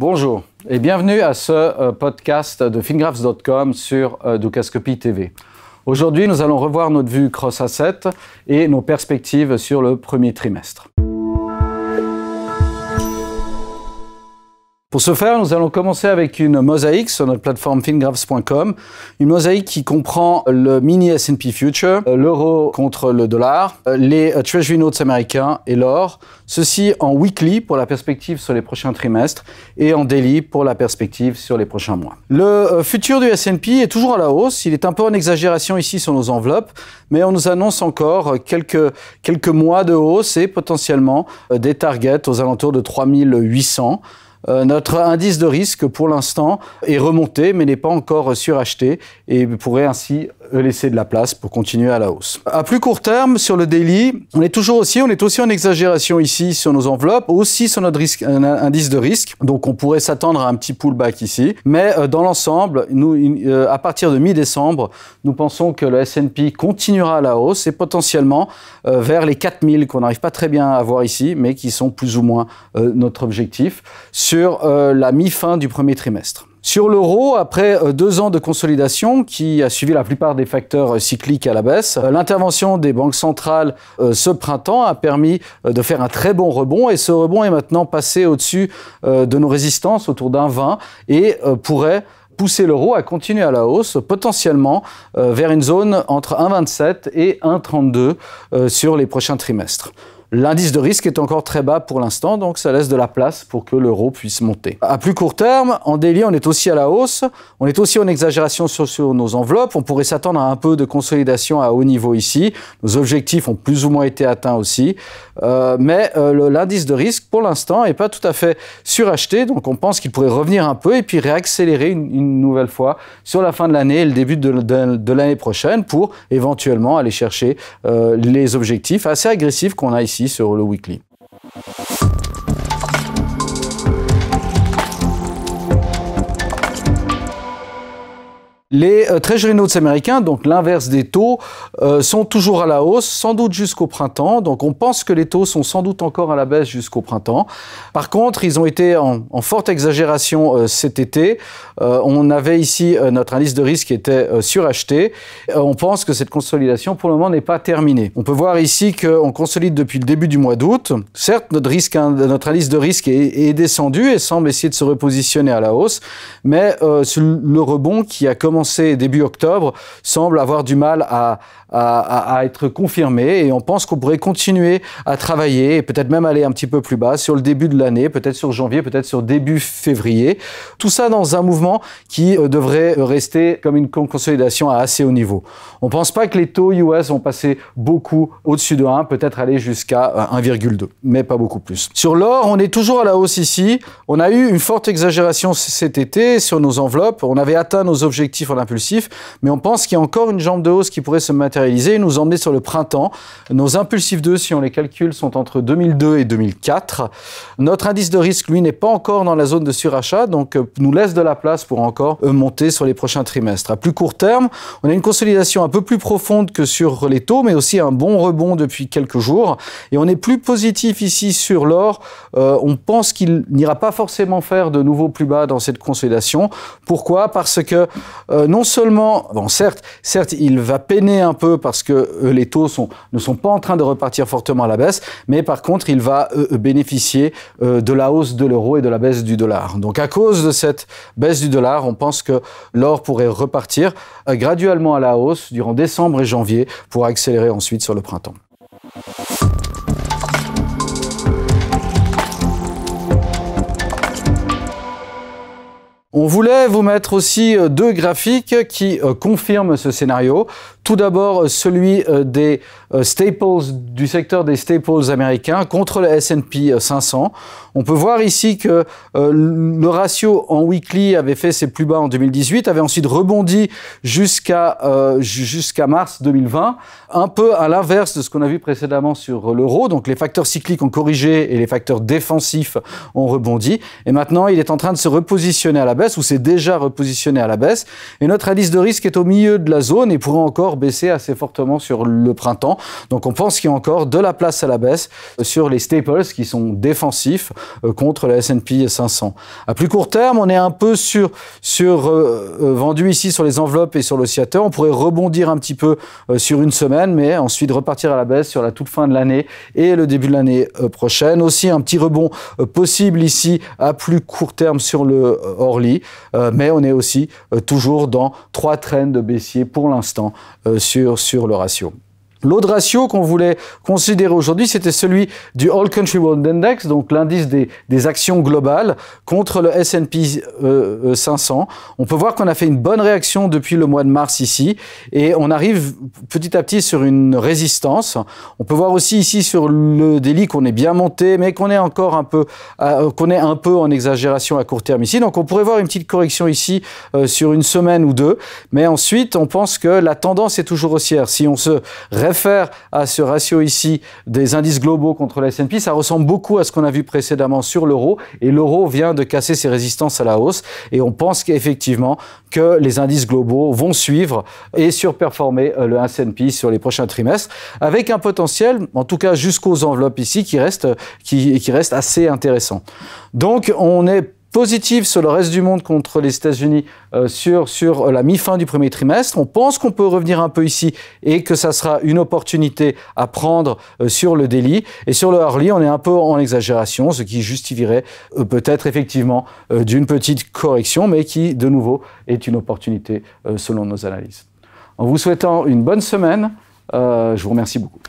Bonjour et bienvenue à ce podcast de fingraphs.com sur Dukascopy TV. Aujourd'hui, nous allons revoir notre vue cross-asset et nos perspectives sur le premier trimestre. Pour ce faire, nous allons commencer avec une mosaïque sur notre plateforme fingraphs.com. Une mosaïque qui comprend le mini S&P Future, l'euro contre le dollar, les Treasury Notes américains et l'or. Ceci en weekly pour la perspective sur les prochains trimestres et en daily pour la perspective sur les prochains mois. Le futur du S&P est toujours à la hausse. Il est un peu en exagération ici sur nos enveloppes, mais on nous annonce encore quelques mois de hausse et potentiellement des targets aux alentours de 3800. Notre indice de risque, pour l'instant, est remonté, mais n'est pas encore suracheté et pourrait ainsi laisser de la place pour continuer à la hausse. À plus court terme, sur le daily, on est aussi en exagération ici sur nos enveloppes, aussi sur notre indice de risque. Donc, on pourrait s'attendre à un petit pullback ici. Mais dans l'ensemble, à partir de mi-décembre, nous pensons que le S&P continuera à la hausse et potentiellement vers les 4000 qu'on n'arrive pas très bien à voir ici, mais qui sont plus ou moins notre objectif sur la mi-fin du premier trimestre. Sur l'euro, après 2 ans de consolidation qui a suivi la plupart des facteurs cycliques à la baisse, l'intervention des banques centrales ce printemps a permis de faire un très bon rebond et ce rebond est maintenant passé au-dessus de nos résistances autour d'1,20 et pourrait pousser l'euro à continuer à la hausse, potentiellement vers une zone entre 1,27 et 1,32 sur les prochains trimestres. L'indice de risque est encore très bas pour l'instant, donc ça laisse de la place pour que l'euro puisse monter. À plus court terme, en daily, on est aussi à la hausse. On est aussi en exagération sur nos enveloppes. On pourrait s'attendre à un peu de consolidation à haut niveau ici. Nos objectifs ont plus ou moins été atteints aussi. Mais l'indice de risque, pour l'instant, n'est pas tout à fait suracheté. Donc on pense qu'il pourrait revenir un peu et puis réaccélérer une nouvelle fois sur la fin de l'année et le début de l'année prochaine pour éventuellement aller chercher les objectifs assez agressifs qu'on a ici sur le weekly. Les Treasury Notes américains, donc l'inverse des taux, sont toujours à la hausse, sans doute jusqu'au printemps. Donc on pense que les taux sont sans doute encore à la baisse jusqu'au printemps. Par contre, ils ont été en forte exagération cet été. On avait ici notre indice de risque qui était suracheté. On pense que cette consolidation, pour le moment, n'est pas terminée. On peut voir ici qu'on consolide depuis le début du mois d'août. Certes, notre indice de risque est descendu et semble essayer de se repositionner à la hausse. Mais le rebond qui a commencé début octobre semble avoir du mal à être confirmé et on pense qu'on pourrait continuer à travailler et peut-être même aller un petit peu plus bas sur le début de l'année, peut-être sur janvier, peut-être sur début février. Tout ça dans un mouvement qui devrait rester comme une consolidation à assez haut niveau. On ne pense pas que les taux US vont passer beaucoup au-dessus de 1, peut-être aller jusqu'à 1,2, mais pas beaucoup plus. Sur l'or, on est toujours à la hausse ici. On a eu une forte exagération cet été sur nos enveloppes. On avait atteint nos objectifs en impulsif, mais on pense qu'il y a encore une jambe de hausse qui pourrait se matérialiser et nous emmener sur le printemps. Nos impulsifs 2, si on les calcule, sont entre 2002 et 2004. Notre indice de risque, lui, n'est pas encore dans la zone de surachat, donc nous laisse de la place pour encore monter sur les prochains trimestres. À plus court terme, on a une consolidation un peu plus profonde que sur les taux, mais aussi un bon rebond depuis quelques jours. Et on est plus positif ici sur l'or. On pense qu'il n'ira pas forcément faire de nouveaux plus bas dans cette consolidation. Pourquoi ? Parce que non seulement, bon, certes, il va peiner un peu parce que les taux ne sont pas en train de repartir fortement à la baisse, mais par contre, il va bénéficier de la hausse de l'euro et de la baisse du dollar. Donc, à cause de cette baisse du dollar, on pense que l'or pourrait repartir graduellement à la hausse durant décembre et janvier pour accélérer ensuite sur le printemps. On voulait vous mettre aussi 2 graphiques qui confirment ce scénario. Tout d'abord, celui des staples, du secteur des staples américains contre le S&P 500. On peut voir ici que le ratio en weekly avait fait ses plus bas en 2018, avait ensuite rebondi jusqu'à mars 2020, un peu à l'inverse de ce qu'on a vu précédemment sur l'euro. Donc les facteurs cycliques ont corrigé et les facteurs défensifs ont rebondi. Et maintenant, il est en train de se repositionner à la baisse. baisse ou s'est déjà repositionné à la baisse. Et notre indice de risque est au milieu de la zone et pourrait encore baisser assez fortement sur le printemps. Donc on pense qu'il y a encore de la place à la baisse sur les staples qui sont défensifs contre le S&P 500. À plus court terme, on est un peu vendu ici sur les enveloppes et sur l'oscillateur. On pourrait rebondir un petit peu sur une semaine, mais ensuite repartir à la baisse sur la toute fin de l'année et le début de l'année prochaine. Aussi un petit rebond possible ici à plus court terme sur le Orly, mais on est aussi toujours dans 3 trends baissiers pour l'instant sur le ratio. L'autre ratio qu'on voulait considérer aujourd'hui, c'était celui du All Country World Index, donc l'indice des actions globales contre le S&P 500. On peut voir qu'on a fait une bonne réaction depuis le mois de mars ici, et on arrive petit à petit sur une résistance. On peut voir aussi ici sur le daily qu'on est bien monté, mais qu'on est encore un peu en exagération à court terme ici. Donc on pourrait voir une petite correction ici sur une semaine ou deux, mais ensuite on pense que la tendance est toujours haussière. Si on se réfère à ce ratio ici des indices globaux contre le S&P, ça ressemble beaucoup à ce qu'on a vu précédemment sur l'euro, et l'euro vient de casser ses résistances à la hausse, et on pense qu'effectivement que les indices globaux vont suivre et surperformer le S&P sur les prochains trimestres, avec un potentiel, en tout cas jusqu'aux enveloppes ici, qui reste assez intéressant. Donc on est positif sur le reste du monde contre les États-Unis sur la mi-fin du premier trimestre. On pense qu'on peut revenir un peu ici et que ça sera une opportunité à prendre sur le daily. Et sur le hourly, on est un peu en exagération, ce qui justifierait peut-être effectivement d'une petite correction, mais qui, de nouveau, est une opportunité selon nos analyses. En vous souhaitant une bonne semaine, je vous remercie beaucoup.